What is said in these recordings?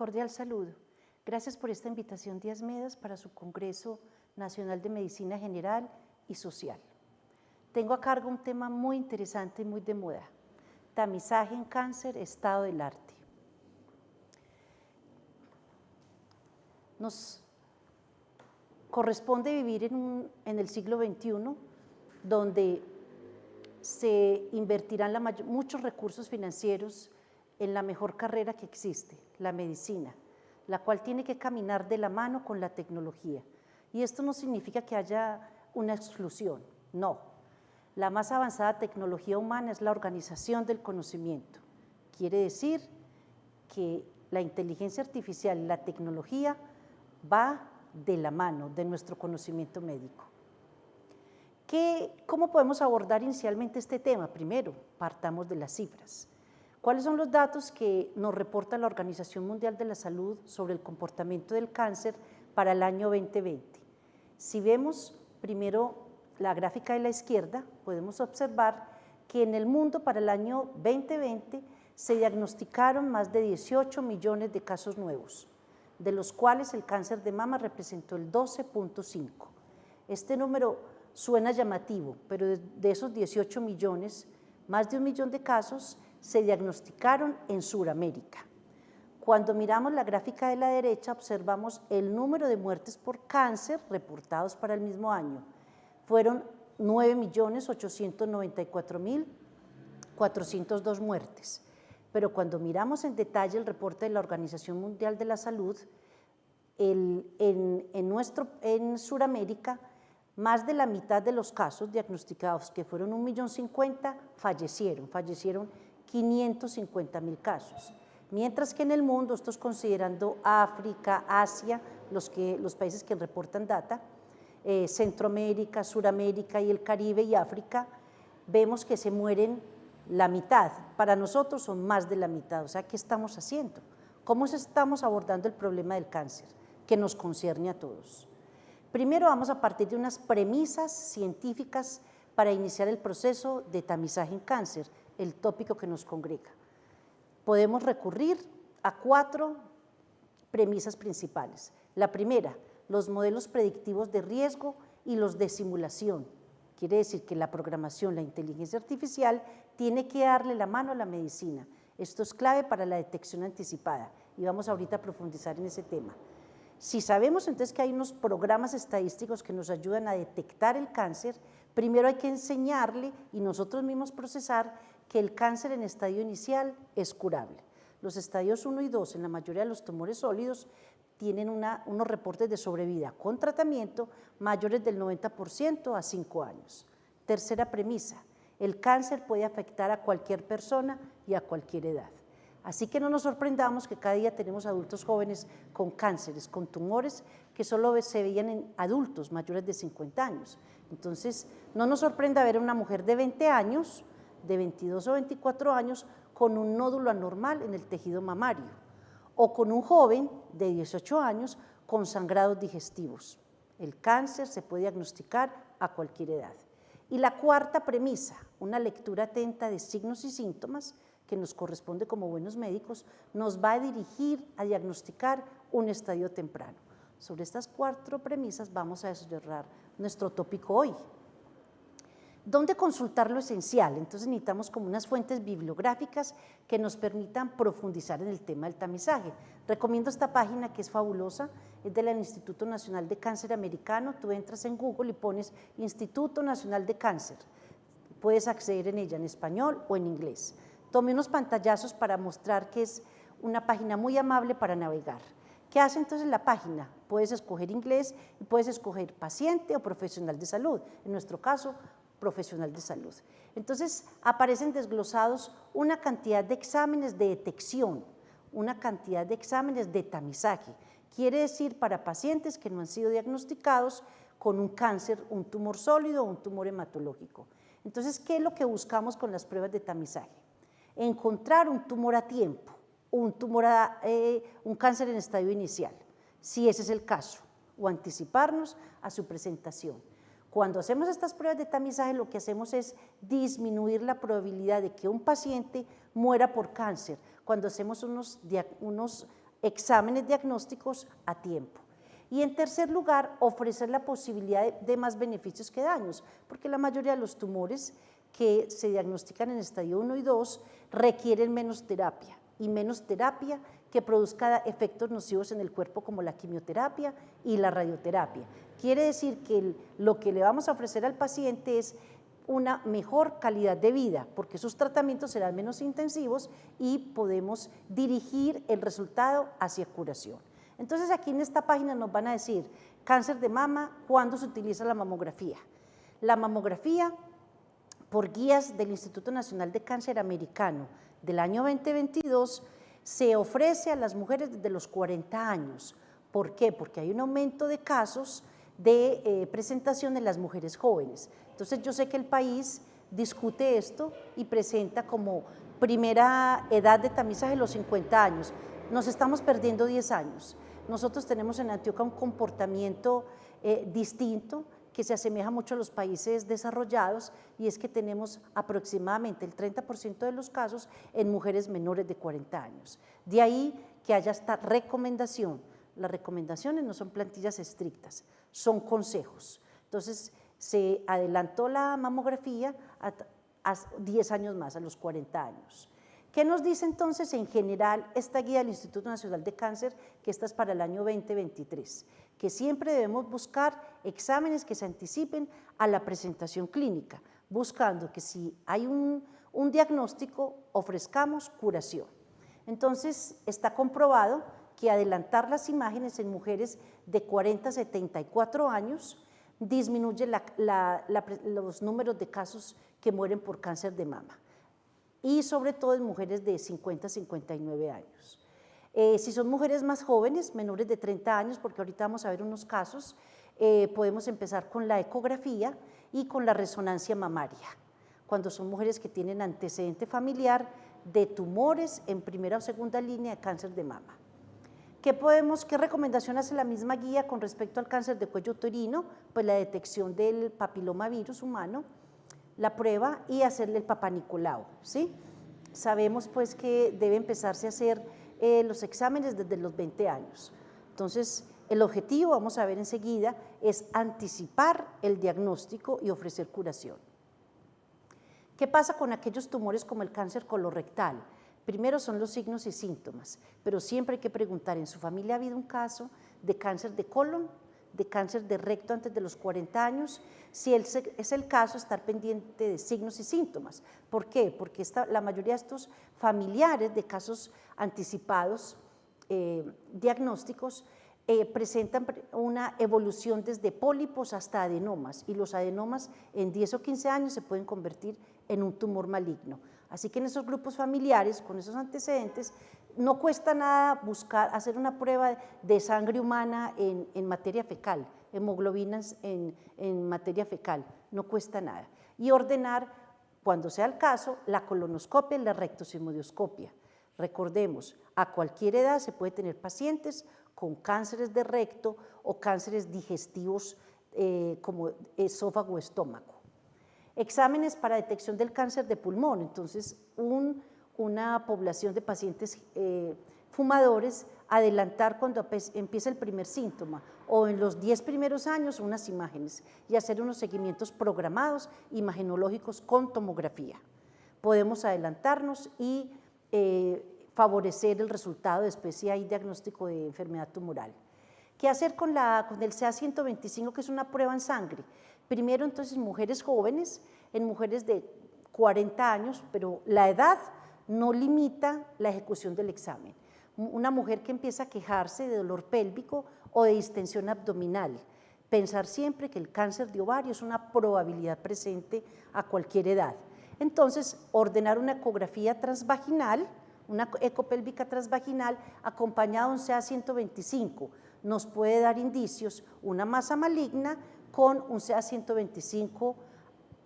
Cordial saludo. Gracias por esta invitación, Díaz Medas, para su Congreso Nacional de Medicina General y Social. Tengo a cargo un tema muy interesante y muy de moda: tamizaje en cáncer, estado del arte. Nos corresponde vivir en el siglo XXI, donde se invertirán muchos recursos financieros en la mejor carrera que existe, la medicina, la cual tiene que caminar de la mano con la tecnología. Y esto no significa que haya una exclusión, no. La más avanzada tecnología humana es la organización del conocimiento. Quiere decir que la inteligencia artificial y la tecnología va de la mano de nuestro conocimiento médico. ¿Cómo podemos abordar inicialmente este tema? Primero, partamos de las cifras. ¿Cuáles son los datos que nos reporta la Organización Mundial de la Salud sobre el comportamiento del cáncer para el año 2020? Si vemos primero la gráfica de la izquierda, podemos observar que en el mundo para el año 2020 se diagnosticaron más de 18 millones de casos nuevos, de los cuales el cáncer de mama representó el 12.5. Este número suena llamativo, pero de esos 18 millones, más de 1 millón de casos se diagnosticaron en Sudamérica. Cuando miramos la gráfica de la derecha, observamos el número de muertes por cáncer reportados para el mismo año. Fueron 9.894.402 muertes. Pero cuando miramos en detalle el reporte de la Organización Mundial de la Salud, en Sudamérica, más de la mitad de los casos diagnosticados, que fueron 1.050.000, fallecieron 550.000 casos. Mientras que en el mundo, esto es considerando África, Asia, los países que reportan data, Centroamérica, Suramérica y el Caribe y África, vemos que se mueren la mitad. Para nosotros son más de la mitad. O sea, ¿qué estamos haciendo? ¿Cómo estamos abordando el problema del cáncer que nos concierne a todos? Primero vamos a partir de unas premisas científicas para iniciar el proceso de tamizaje en cáncer, el tópico que nos congrega. Podemos recurrir a 4 premisas principales. La primera, los modelos predictivos de riesgo y los de simulación. Quiere decir que la programación, la inteligencia artificial, tiene que darle la mano a la medicina. Esto es clave para la detección anticipada y vamos ahorita a profundizar en ese tema. Si sabemos entonces que hay unos programas estadísticos que nos ayudan a detectar el cáncer, primero hay que enseñarle y nosotros mismos procesar que el cáncer en estadio inicial es curable. Los estadios 1 y 2 en la mayoría de los tumores sólidos tienen unos reportes de sobrevida con tratamiento mayores del 90% a 5 años. Tercera premisa, el cáncer puede afectar a cualquier persona y a cualquier edad. Así que no nos sorprendamos que cada día tenemos adultos jóvenes con cánceres, con tumores que solo se veían en adultos mayores de 50 años. Entonces, no nos sorprenda ver a una mujer de 20 años, de 22 o 24 años, con un nódulo anormal en el tejido mamario, o con un joven de 18 años con sangrados digestivos. El cáncer se puede diagnosticar a cualquier edad. Y la cuarta premisa, una lectura atenta de signos y síntomas, que nos corresponde como buenos médicos, nos va a dirigir a diagnosticar un estadio temprano. Sobre estas 4 premisas vamos a desarrollar nuestro tópico hoy. ¿Dónde consultar lo esencial? Entonces necesitamos como unas fuentes bibliográficas que nos permitan profundizar en el tema del tamizaje. Recomiendo esta página que es fabulosa, es del Instituto Nacional de Cáncer Americano. Tú entras en Google y pones Instituto Nacional de Cáncer. Puedes acceder en ella en español o en inglés. Tomé unos pantallazos para mostrar que es una página muy amable para navegar. ¿Qué hace entonces la página? Puedes escoger inglés y puedes escoger paciente o profesional de salud. En nuestro caso, profesional de salud. Entonces, aparecen desglosados una cantidad de exámenes de detección, una cantidad de exámenes de tamizaje. Quiere decir para pacientes que no han sido diagnosticados con un cáncer, un tumor sólido o un tumor hematológico. Entonces, ¿qué es lo que buscamos con las pruebas de tamizaje? Encontrar un tumor a tiempo, un cáncer en estadio inicial, si ese es el caso, o anticiparnos a su presentación. Cuando hacemos estas pruebas de tamizaje, lo que hacemos es disminuir la probabilidad de que un paciente muera por cáncer, cuando hacemos unos exámenes diagnósticos a tiempo. Y en tercer lugar, ofrecer la posibilidad de más beneficios que daños, porque la mayoría de los tumores que se diagnostican en estadio 1 y 2 requieren menos terapia, y menos terapia que produzca efectos nocivos en el cuerpo como la quimioterapia y la radioterapia. Quiere decir que lo que le vamos a ofrecer al paciente es una mejor calidad de vida, porque sus tratamientos serán menos intensivos y podemos dirigir el resultado hacia curación. Entonces aquí en esta página nos van a decir cáncer de mama, ¿cuándo se utiliza la mamografía? La mamografía, por guías del Instituto Nacional de Cáncer Americano del año 2022, se ofrece a las mujeres desde los 40 años. ¿Por qué? Porque hay un aumento de casos de presentación en las mujeres jóvenes. Entonces yo sé que el país discute esto y presenta como primera edad de tamizaje los 50 años. Nos estamos perdiendo 10 años. Nosotros tenemos en Antioquia un comportamiento distinto que se asemeja mucho a los países desarrollados, y es que tenemos aproximadamente el 30% de los casos en mujeres menores de 40 años. De ahí que haya esta recomendación. Las recomendaciones no son plantillas estrictas, son consejos. Entonces, se adelantó la mamografía a 10 años más, a los 40 años. ¿Qué nos dice entonces en general esta guía del Instituto Nacional de Cáncer, que esta es para el año 2023? Que siempre debemos buscar exámenes que se anticipen a la presentación clínica, buscando que si hay un diagnóstico, ofrezcamos curación. Entonces, está comprobado que adelantar las imágenes en mujeres de 40 a 74 años disminuye los números de casos que mueren por cáncer de mama, y sobre todo en mujeres de 50 a 59 años. Si son mujeres más jóvenes, menores de 30 años, porque ahorita vamos a ver unos casos, podemos empezar con la ecografía y con la resonancia mamaria, cuando son mujeres que tienen antecedente familiar de tumores en primera o segunda línea de cáncer de mama. ¿Qué recomendación hace la misma guía con respecto al cáncer de cuello uterino? Pues la detección del papilomavirus humano, la prueba y hacerle el Papá Nicolau, ¿sí? Sabemos pues que debe empezarse a hacer los exámenes desde los 20 años. Entonces, el objetivo, vamos a ver enseguida, es anticipar el diagnóstico y ofrecer curación. ¿Qué pasa con aquellos tumores como el cáncer colorectal? Primero son los signos y síntomas, pero siempre hay que preguntar, ¿en su familia ha habido un caso de cáncer de colon, de cáncer de recto antes de los 40 años? Si es el caso, estar pendiente de signos y síntomas. ¿Por qué? Porque la mayoría de estos familiares de casos anticipados, diagnósticos, presentan una evolución desde pólipos hasta adenomas, y los adenomas en 10 o 15 años se pueden convertir en un tumor maligno. Así que en esos grupos familiares, con esos antecedentes, no cuesta nada hacer una prueba de sangre humana en materia fecal, hemoglobinas en materia fecal, no cuesta nada. Y ordenar, cuando sea el caso, la colonoscopia y la rectosigmoidoscopia. Recordemos, a cualquier edad se puede tener pacientes con cánceres de recto o cánceres digestivos como esófago o estómago. Exámenes para detección del cáncer de pulmón. Entonces, una población de pacientes fumadores, adelantar cuando empieza el primer síntoma o en los 10 primeros años unas imágenes y hacer unos seguimientos programados imagenológicos con tomografía. Podemos adelantarnos y favorecer el resultado después si hay diagnóstico de enfermedad tumoral. ¿Qué hacer con el CA-125, que es una prueba en sangre? Primero, entonces, mujeres jóvenes, en mujeres de 40 años, pero la edad no limita la ejecución del examen. Una mujer que empieza a quejarse de dolor pélvico o de distensión abdominal. Pensar siempre que el cáncer de ovario es una probabilidad presente a cualquier edad. Entonces, ordenar una ecografía transvaginal, una ecopélvica transvaginal acompañada de un CA-125, nos puede dar indicios, una masa maligna con un CA-125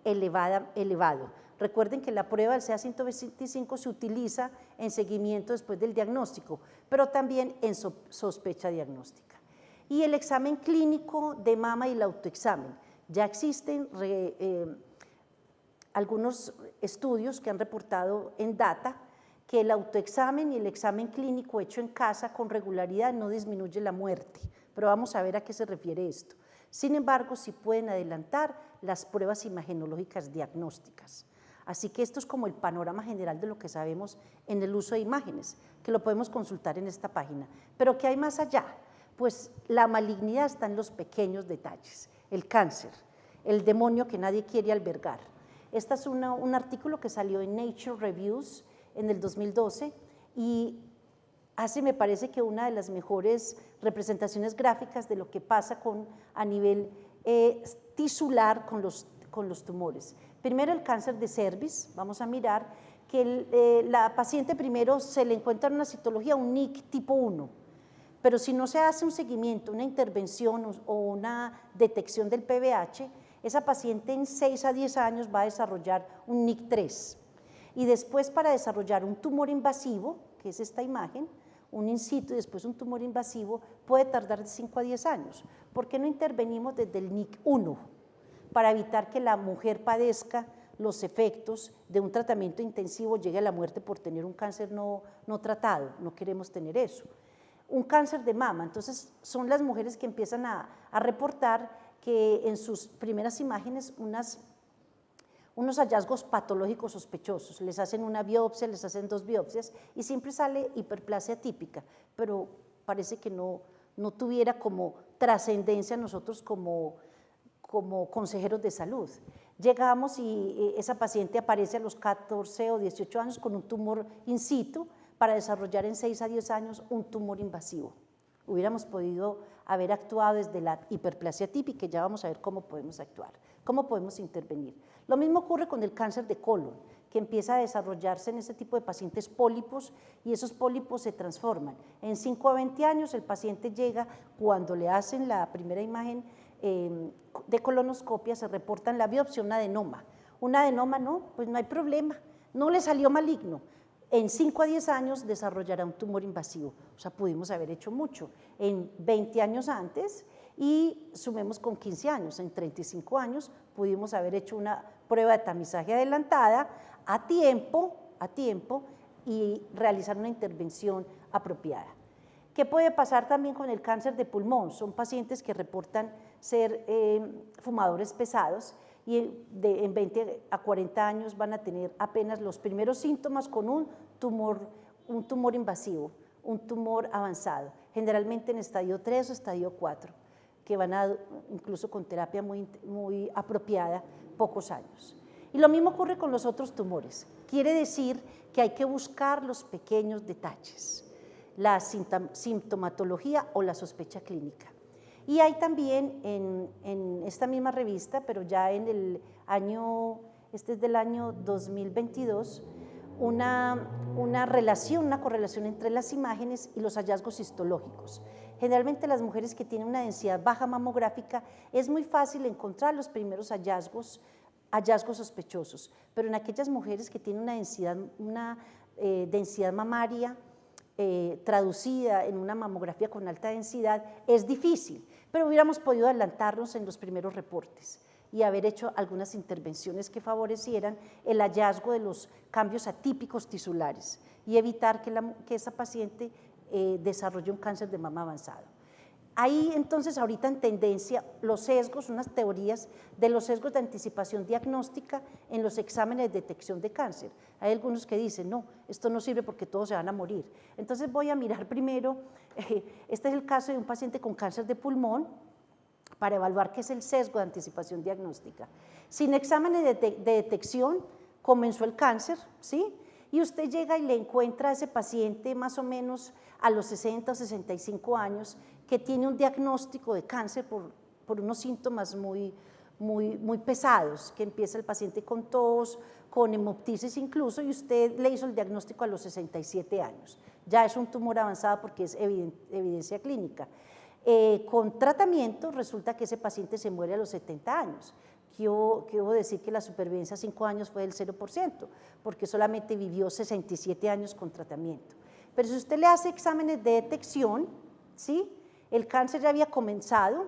elevado. Recuerden que la prueba del CA-125 se utiliza en seguimiento después del diagnóstico, pero también en sospecha diagnóstica. Y el examen clínico de mama y el autoexamen. Ya existen algunos estudios que han reportado en data que el autoexamen y el examen clínico hecho en casa con regularidad no disminuye la muerte, pero vamos a ver a qué se refiere esto. Sin embargo, sí pueden adelantar las pruebas imagenológicas diagnósticas. Así que esto es como el panorama general de lo que sabemos en el uso de imágenes, que lo podemos consultar en esta página. Pero ¿qué hay más allá? Pues la malignidad está en los pequeños detalles, el cáncer, el demonio que nadie quiere albergar. Este es un artículo que salió en Nature Reviews en el 2012 y hace, me parece que una de las mejores representaciones gráficas de lo que pasa a nivel tisular con los tumores. Primero el cáncer de cervix, vamos a mirar que la paciente primero se le encuentra en una citología un NIC tipo 1, pero si no se hace un seguimiento, una intervención o una detección del PBH, esa paciente en 6 a 10 años va a desarrollar un NIC 3. Y después para desarrollar un tumor invasivo, que es esta imagen, un in situ y después un tumor invasivo, puede tardar de 5 a 10 años. ¿Por qué no intervenimos desde el NIC 1? Para evitar que la mujer padezca los efectos de un tratamiento intensivo, llegue a la muerte por tener un cáncer no tratado, no queremos tener eso. Un cáncer de mama, entonces son las mujeres que empiezan a reportar que en sus primeras imágenes unos hallazgos patológicos sospechosos, les hacen una biopsia, les hacen 2 biopsias y siempre sale hiperplasia típica, pero parece que no tuviera como trascendencia nosotros como consejeros de salud. Llegamos y esa paciente aparece a los 14 o 18 años con un tumor in situ para desarrollar en 6 a 10 años un tumor invasivo. Hubiéramos podido haber actuado desde la hiperplasia típica y ya vamos a ver cómo podemos actuar, cómo podemos intervenir. Lo mismo ocurre con el cáncer de colon, que empieza a desarrollarse en ese tipo de pacientes pólipos y esos pólipos se transforman. En 5 a 20 años el paciente llega, cuando le hacen la primera imagen de colonoscopia, se reporta en la biopsia un adenoma. Un adenoma no, pues no hay problema, no le salió maligno. En 5 a 10 años desarrollará un tumor invasivo, o sea, pudimos haber hecho mucho en 20 años antes y sumemos con 15 años, en 35 años pudimos haber hecho una prueba de tamizaje adelantada a tiempo y realizar una intervención apropiada. ¿Qué puede pasar también con el cáncer de pulmón? Son pacientes que reportan ser fumadores pesados y en 20 a 40 años van a tener apenas los primeros síntomas con un tumor invasivo, un tumor avanzado, generalmente en estadio 3 o estadio 4, que van a, incluso con terapia muy apropiada, pocos años. Y lo mismo ocurre con los otros tumores. Quiere decir que hay que buscar los pequeños detalles, la sintomatología o la sospecha clínica. Y hay también en esta misma revista, pero ya en el año, este es del año 2022, una relación, una correlación entre las imágenes y los hallazgos histológicos. Generalmente las mujeres que tienen una densidad baja mamográfica es muy fácil encontrar los primeros hallazgos sospechosos, pero en aquellas mujeres que tienen una densidad mamaria traducida en una mamografía con alta densidad es difícil, pero hubiéramos podido adelantarnos en los primeros reportes y haber hecho algunas intervenciones que favorecieran el hallazgo de los cambios atípicos tisulares y evitar que esa paciente desarrolle un cáncer de mama avanzado. Hay entonces ahorita en tendencia los sesgos, unas teorías de los sesgos de anticipación diagnóstica en los exámenes de detección de cáncer. Hay algunos que dicen, no, esto no sirve porque todos se van a morir. Entonces voy a mirar primero, este es el caso de un paciente con cáncer de pulmón, para evaluar qué es el sesgo de anticipación diagnóstica. Sin exámenes de detección comenzó el cáncer, ¿sí? Y usted llega y le encuentra a ese paciente más o menos a los 60 o 65 años que tiene un diagnóstico de cáncer por unos síntomas muy pesados, que empieza el paciente con tos, con hemoptisis incluso, y usted le hizo el diagnóstico a los 67 años. Ya es un tumor avanzado porque es evidencia clínica. Con tratamiento resulta que ese paciente se muere a los 70 años. Quiero decir que la supervivencia a 5 años fue del 0%, porque solamente vivió 67 años con tratamiento. Pero si usted le hace exámenes de detección, ¿sí? El cáncer ya había comenzado,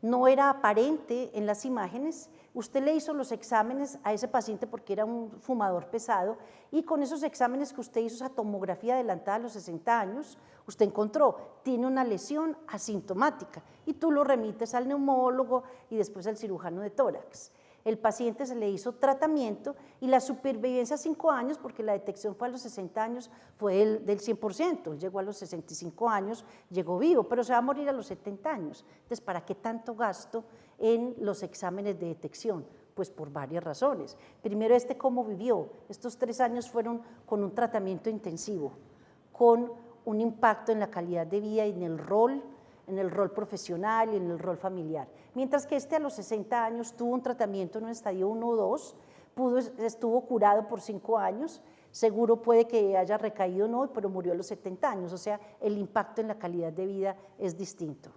no era aparente en las imágenes, usted le hizo los exámenes a ese paciente porque era un fumador pesado y con esos exámenes que usted hizo, esa tomografía adelantada a los 60 años, usted encontró, tiene una lesión asintomática y tú lo remites al neumólogo y después al cirujano de tórax. El paciente se le hizo tratamiento y la supervivencia a 5 años, porque la detección fue a los 60 años, fue del 100%, llegó a los 65 años, llegó vivo, pero se va a morir a los 70 años. Entonces, ¿para qué tanto gasto en los exámenes de detección? Pues por varias razones. Primero, cómo vivió. Estos 3 años fueron con un tratamiento intensivo, con un impacto en la calidad de vida y en el rol profesional y en el rol familiar. Mientras que a los 60 años tuvo un tratamiento en un estadio 1 o 2, estuvo curado por 5 años, seguro puede que haya recaído o no, pero murió a los 70 años, o sea, el impacto en la calidad de vida es distinto.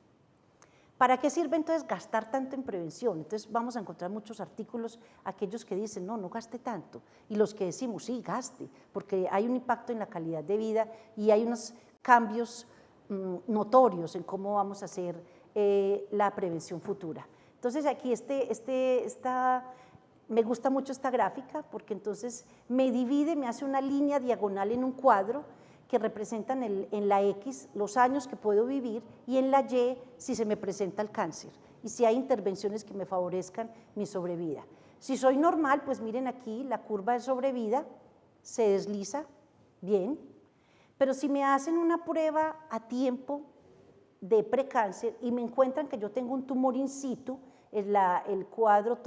¿Para qué sirve entonces gastar tanto en prevención? Entonces vamos a encontrar muchos artículos, aquellos que dicen, no gaste tanto, y los que decimos, sí, gaste, porque hay un impacto en la calidad de vida y hay unos cambios notorios en cómo vamos a hacer la prevención futura. Entonces aquí me gusta mucho esta gráfica porque entonces me divide, me hace una línea diagonal en un cuadro que representan en la X los años que puedo vivir y en la Y si se me presenta el cáncer y si hay intervenciones que me favorezcan mi sobrevida. Si soy normal, pues miren aquí la curva de sobrevida se desliza bien, pero si me hacen una prueba a tiempo de precáncer y me encuentran que yo tengo un tumor in situ, el cuadro,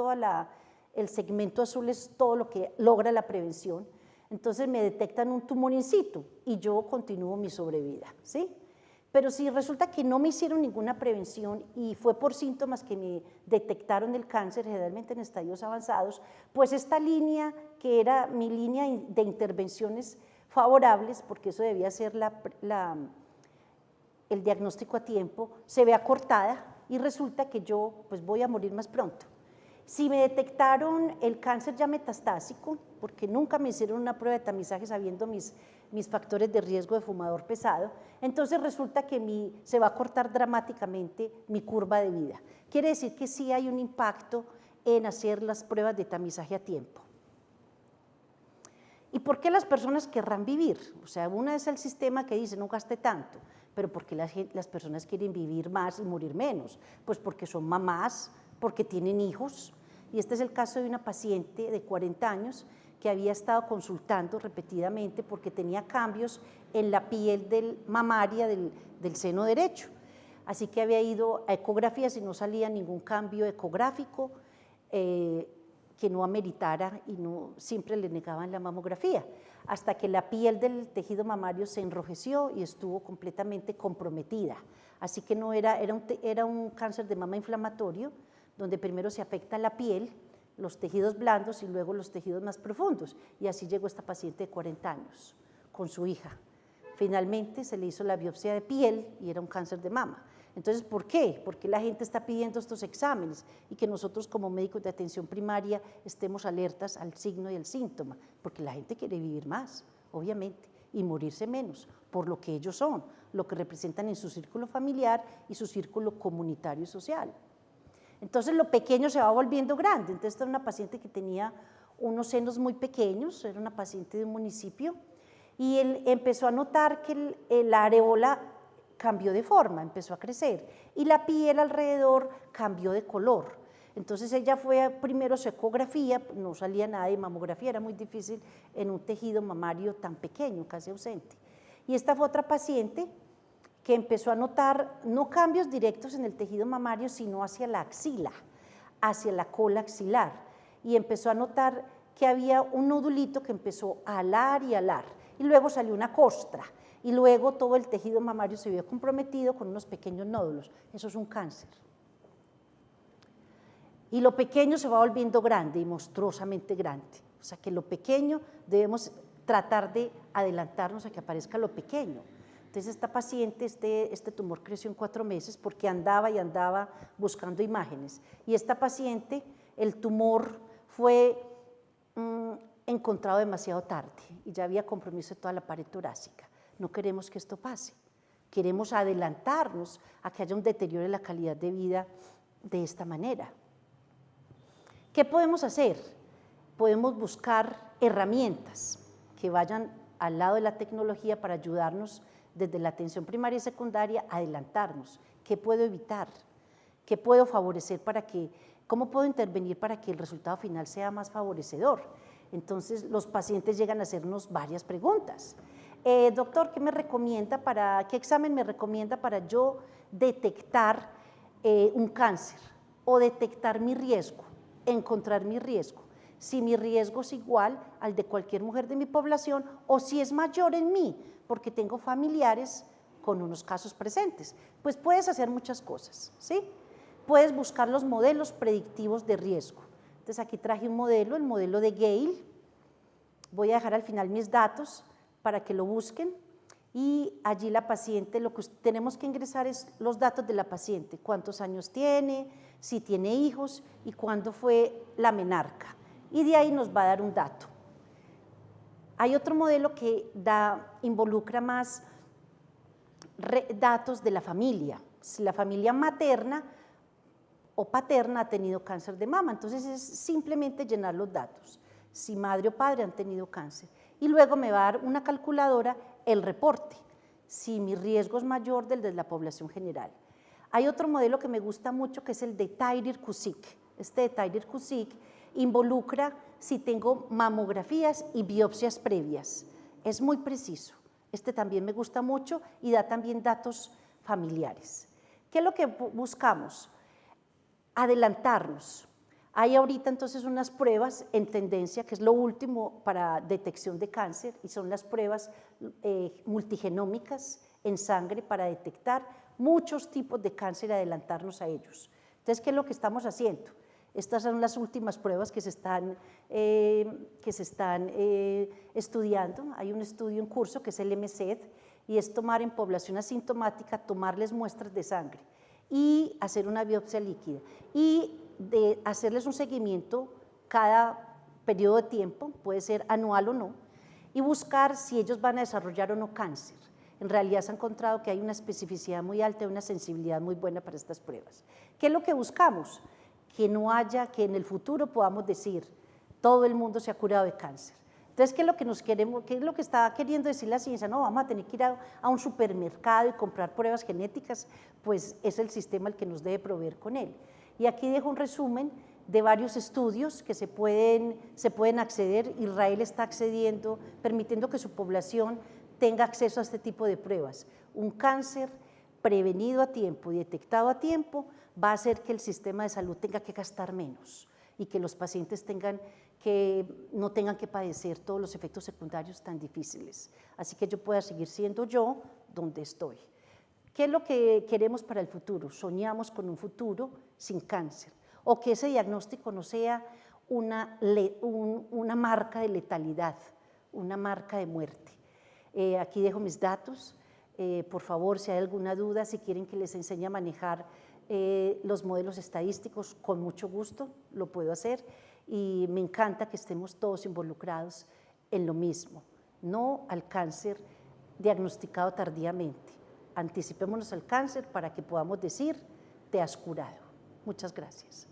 el segmento azul es todo lo que logra la prevención, entonces me detectan un tumor in situ y yo continúo mi sobrevida, ¿sí? Pero si resulta que no me hicieron ninguna prevención y fue por síntomas que me detectaron el cáncer, generalmente en estadios avanzados, pues esta línea, que era mi línea de intervenciones favorables, porque eso debía ser el diagnóstico a tiempo, se ve acortada y resulta que yo pues voy a morir más pronto. Si me detectaron el cáncer ya metastásico, porque nunca me hicieron una prueba de tamizaje sabiendo mis factores de riesgo de fumador pesado, entonces resulta que se va a cortar dramáticamente mi curva de vida. Quiere decir que sí hay un impacto en hacer las pruebas de tamizaje a tiempo. ¿Y por qué las personas querrán vivir? O sea, una es el sistema que dice no gaste tanto, pero ¿por qué las personas quieren vivir más y morir menos? Pues porque son mamás, porque tienen hijos, y este es el caso de una paciente de 40 años que había estado consultando repetidamente porque tenía cambios en la piel mamaria del seno derecho, así que había ido a ecografías y no salía ningún cambio ecográfico que no ameritara y siempre le negaban la mamografía, hasta que la piel del tejido mamario se enrojeció y estuvo completamente comprometida, así que era un cáncer de mama inflamatorio, donde primero se afecta la piel, los tejidos blandos y luego los tejidos más profundos. Y así llegó esta paciente de 40 años con su hija. Finalmente se le hizo la biopsia de piel y era un cáncer de mama. Entonces, ¿por qué? ¿Por qué la gente está pidiendo estos exámenes? Y que nosotros como médicos de atención primaria estemos alertas al signo y al síntoma, porque la gente quiere vivir más, obviamente, y morirse menos, por lo que ellos son, lo que representan en su círculo familiar y su círculo comunitario y social. Entonces lo pequeño se va volviendo grande. Entonces esta era una paciente que tenía unos senos muy pequeños, era una paciente de un municipio, y él empezó a notar que la areola cambió de forma, empezó a crecer, y la piel alrededor cambió de color. Entonces ella fue primero a su ecografía, no salía nada de mamografía, era muy difícil en un tejido mamario tan pequeño, casi ausente. Y esta fue otra paciente que empezó a notar no cambios directos en el tejido mamario, sino hacia la axila, hacia la cola axilar, y empezó a notar que había un nodulito que empezó a alar, y luego salió una costra, y luego todo el tejido mamario se vio comprometido con unos pequeños nódulos. Eso es un cáncer. Y lo pequeño se va volviendo grande y monstruosamente grande, o sea que lo pequeño debemos tratar de adelantarnos a que aparezca lo pequeño. Entonces esta paciente, este tumor creció en 4 meses porque andaba buscando imágenes, y esta paciente, el tumor fue encontrado demasiado tarde y ya había compromiso de toda la pared torácica. No queremos que esto pase, queremos adelantarnos a que haya un deterioro en la calidad de vida de esta manera. ¿Qué podemos hacer? Podemos buscar herramientas que vayan al lado de la tecnología para ayudarnos desde la atención primaria y secundaria a adelantarnos. ¿Qué puedo evitar? ¿Qué puedo favorecer cómo puedo intervenir para que el resultado final sea más favorecedor? Entonces, los pacientes llegan a hacernos varias preguntas. Doctor, ¿qué examen me recomienda para yo detectar un cáncer o detectar mi riesgo, encontrar mi riesgo? Si mi riesgo es igual al de cualquier mujer de mi población o si es mayor en mí, porque tengo familiares con unos casos presentes. Pues puedes hacer muchas cosas, ¿sí? Puedes buscar los modelos predictivos de riesgo. Entonces aquí traje un modelo, el modelo de Gale. Voy a dejar al final mis datos para que lo busquen y allí la paciente, lo que tenemos que ingresar es los datos de la paciente, cuántos años tiene, si tiene hijos y cuándo fue la menarca. Y de ahí nos va a dar un dato. Hay otro modelo que involucra más datos de la familia. Si la familia materna o paterna ha tenido cáncer de mama, entonces es simplemente llenar los datos. Si madre o padre han tenido cáncer. Y luego me va a dar una calculadora el reporte, si mi riesgo es mayor del de la población general. Hay otro modelo que me gusta mucho que es el de Teirir-Cuzick. Este de Teirir-Cuzick involucra si tengo mamografías y biopsias previas. Es muy preciso. Este también me gusta mucho y da también datos familiares. ¿Qué es lo que buscamos? Adelantarnos. Hay ahorita entonces unas pruebas en tendencia, que es lo último para detección de cáncer, y son las pruebas multigenómicas en sangre para detectar muchos tipos de cáncer y adelantarnos a ellos. Entonces, ¿qué es lo que estamos haciendo? Estas son las últimas pruebas que se están estudiando. Hay un estudio en curso que es el MCED, y es tomar en población asintomática, tomarles muestras de sangre y hacer una biopsia líquida y de hacerles un seguimiento cada periodo de tiempo, puede ser anual o no, y buscar si ellos van a desarrollar o no cáncer. En realidad se ha encontrado que hay una especificidad muy alta y una sensibilidad muy buena para estas pruebas. ¿Qué es lo que buscamos? Que no haya, que en el futuro podamos decir, todo el mundo se ha curado de cáncer. Entonces, ¿qué es lo que está queriendo decir la ciencia? No, vamos a tener que ir a un supermercado y comprar pruebas genéticas, pues es el sistema el que nos debe proveer con él. Y aquí dejo un resumen de varios estudios que se pueden acceder. Israel está accediendo, permitiendo que su población tenga acceso a este tipo de pruebas. Un cáncer prevenido a tiempo y detectado a tiempo va a hacer que el sistema de salud tenga que gastar menos y que los pacientes no tengan que padecer todos los efectos secundarios tan difíciles. Así que yo pueda seguir siendo yo donde estoy. ¿Qué es lo que queremos para el futuro? Soñamos con un futuro sin cáncer, o que ese diagnóstico no sea una marca de letalidad, una marca de muerte. Aquí dejo mis datos. Por favor, si hay alguna duda, si quieren que les enseñe a manejar los modelos estadísticos, con mucho gusto lo puedo hacer, y me encanta que estemos todos involucrados en lo mismo, no al cáncer diagnosticado tardíamente. Anticipémonos al cáncer para que podamos decir, te has curado. Muchas gracias.